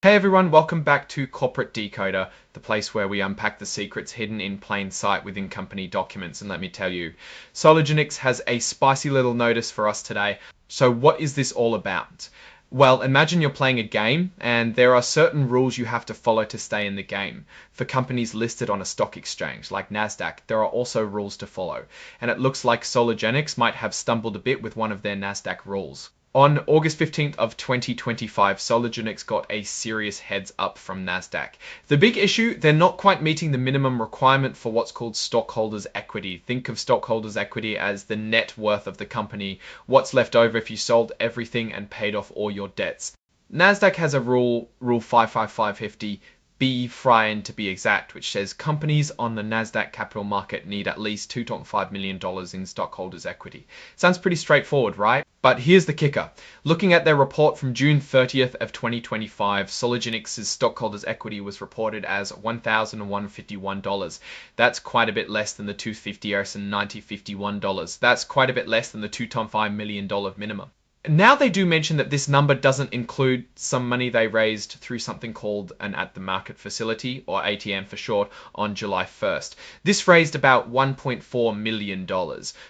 Hey everyone, welcome back to Corporate Decoder, the place where we unpack the secrets hidden in plain sight within company documents. And let me tell you, Soligenix has a spicy little notice for us today. So what is this all about? Well, imagine you're playing a game and there are certain rules you have to follow to stay in the game. For companies listed on a stock exchange like Nasdaq, there are also rules to follow. And it looks like Soligenix might have stumbled a bit with one of their Nasdaq rules. On August 15th of 2025, Soligenix got a serious heads up from Nasdaq. The big issue, they're not quite meeting the minimum requirement for what's called stockholders' equity. Think of stockholders' equity as the net worth of the company, what's left over if you sold everything and paid off all your debts. Nasdaq has a rule 55550, B Frien to be exact, which says companies on the Nasdaq capital market need at least $2.5 million in stockholders' equity. Sounds pretty straightforward, right? But here's the kicker. Looking at their report from June 30th of 2025, Soligenix's stockholders' equity was reported as $1,151. That's quite a bit less than the $250 and $90.51. That's quite a bit less than the $2.5 million minimum. Now they do mention that this number doesn't include some money they raised through something called an at-the-market facility, or ATM for short, on July 1st. This raised about $1.4 million.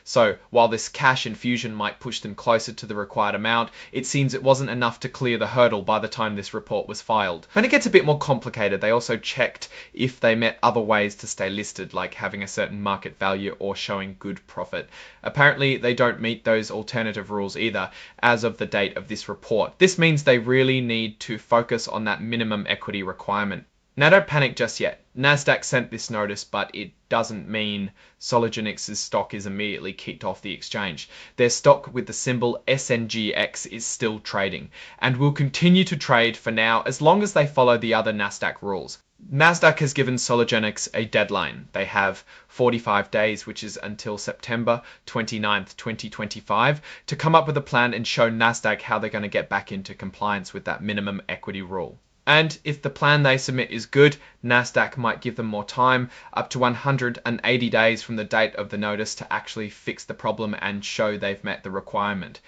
So while this cash infusion might push them closer to the required amount, it seems it wasn't enough to clear the hurdle by the time this report was filed. And it gets a bit more complicated. They also checked if they met other ways to stay listed, like having a certain market value or showing good profit. Apparently, they don't meet those alternative rules either, as of the date of this report. This means they really need to focus on that minimum equity requirement. Now don't panic just yet. Nasdaq sent this notice, but it doesn't mean Soligenix's stock is immediately kicked off the exchange. Their stock with the symbol SNGX is still trading and will continue to trade for now as long as they follow the other Nasdaq rules. Nasdaq has given Soligenix a deadline. They have 45 days, which is until September 29th, 2025, to come up with a plan and show Nasdaq how they're going to get back into compliance with that minimum equity rule. And if the plan they submit is good, Nasdaq might give them more time, up to 180 days from the date of the notice, to actually fix the problem and show they've met the requirement.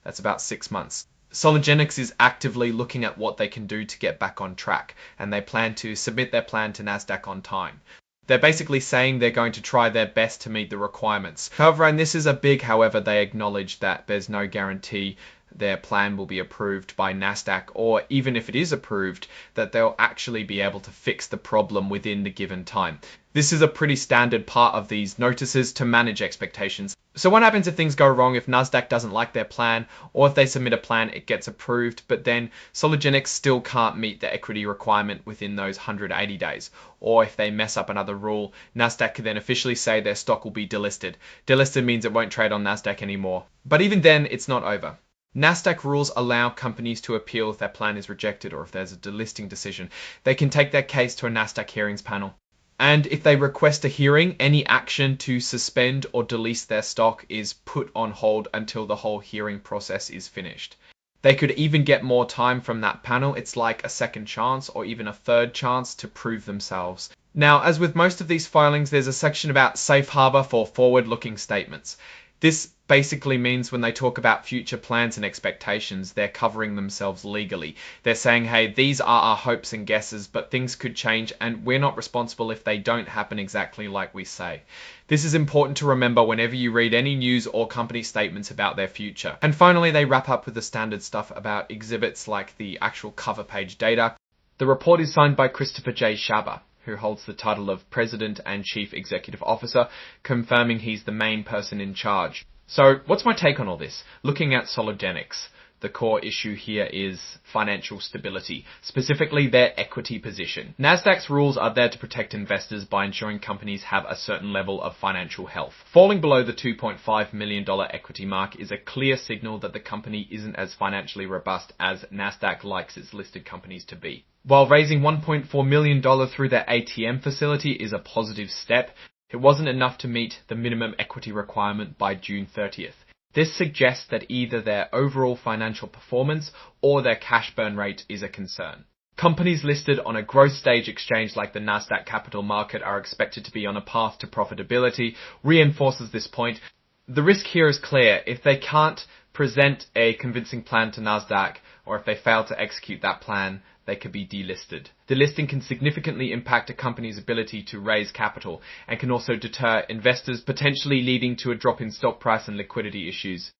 That's about 6 months. Soligenix is actively looking at what they can do to get back on track, and they plan to submit their plan to Nasdaq on time. They're basically saying they're going to try their best to meet the requirements. However, and this is a big however, they acknowledge that there's no guarantee their plan will be approved by Nasdaq, or even if it is approved, that they'll actually be able to fix the problem within the given time. This is a pretty standard part of these notices to manage expectations. So what happens if things go wrong, if Nasdaq doesn't like their plan, or if they submit a plan, it gets approved, but then Soligenix still can't meet the equity requirement within those 180 days? Or if they mess up another rule, Nasdaq can then officially say their stock will be delisted. Delisted means it won't trade on Nasdaq anymore. But even then, it's not over. Nasdaq rules allow companies to appeal if their plan is rejected or if there's a delisting decision. They can take their case to a Nasdaq hearings panel. And if they request a hearing, any action to suspend or delist their stock is put on hold until the whole hearing process is finished. They could even get more time from that panel. It's like a second chance or even a third chance to prove themselves. Now, as with most of these filings, there's a section about safe harbor for forward-looking statements. This basically means when they talk about future plans and expectations, they're covering themselves legally. They're saying, hey, these are our hopes and guesses, but things could change and we're not responsible if they don't happen exactly like we say. This is important to remember whenever you read any news or company statements about their future. And finally, they wrap up with the standard stuff about exhibits like the actual cover page data. The report is signed by Christopher J. Schaber, who holds the title of President and Chief Executive Officer, confirming he's the main person in charge. So what's my take on all this? Looking at Soligenix, the core issue here is financial stability, specifically their equity position. Nasdaq's rules are there to protect investors by ensuring companies have a certain level of financial health. Falling below the $2.5 million equity mark is a clear signal that the company isn't as financially robust as Nasdaq likes its listed companies to be. While raising $1.4 million through their ATM facility is a positive step, it wasn't enough to meet the minimum equity requirement by June 30th. This suggests that either their overall financial performance or their cash burn rate is a concern. Companies listed on a growth stage exchange like the Nasdaq capital market are expected to be on a path to profitability, reinforces this point. The risk here is clear. If they can't present a convincing plan to Nasdaq, or if they fail to execute that plan, they could be delisted. Delisting can significantly impact a company's ability to raise capital and can also deter investors, potentially leading to a drop in stock price and liquidity issues.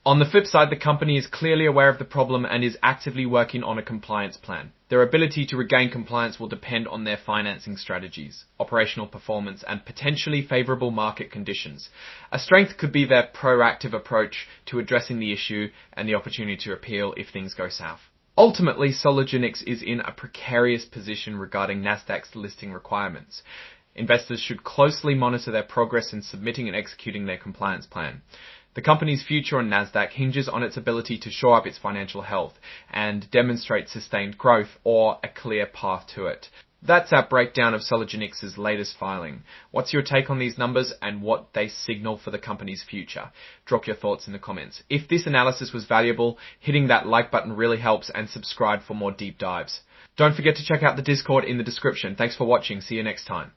On the flip side, the company is clearly aware of the problem and is actively working on a compliance plan. Their ability to regain compliance will depend on their financing strategies, operational performance, and potentially favorable market conditions. A strength could be their proactive approach to addressing the issue and the opportunity to appeal if things go south. Ultimately, Soligenix is in a precarious position regarding Nasdaq's listing requirements. Investors should closely monitor their progress in submitting and executing their compliance plan. The company's future on Nasdaq hinges on its ability to shore up its financial health and demonstrate sustained growth or a clear path to it. That's our breakdown of Soligenix's latest filing. What's your take on these numbers and what they signal for the company's future? Drop your thoughts in the comments. If this analysis was valuable, hitting that like button really helps, and subscribe for more deep dives. Don't forget to check out the Discord in the description. Thanks for watching. See you next time.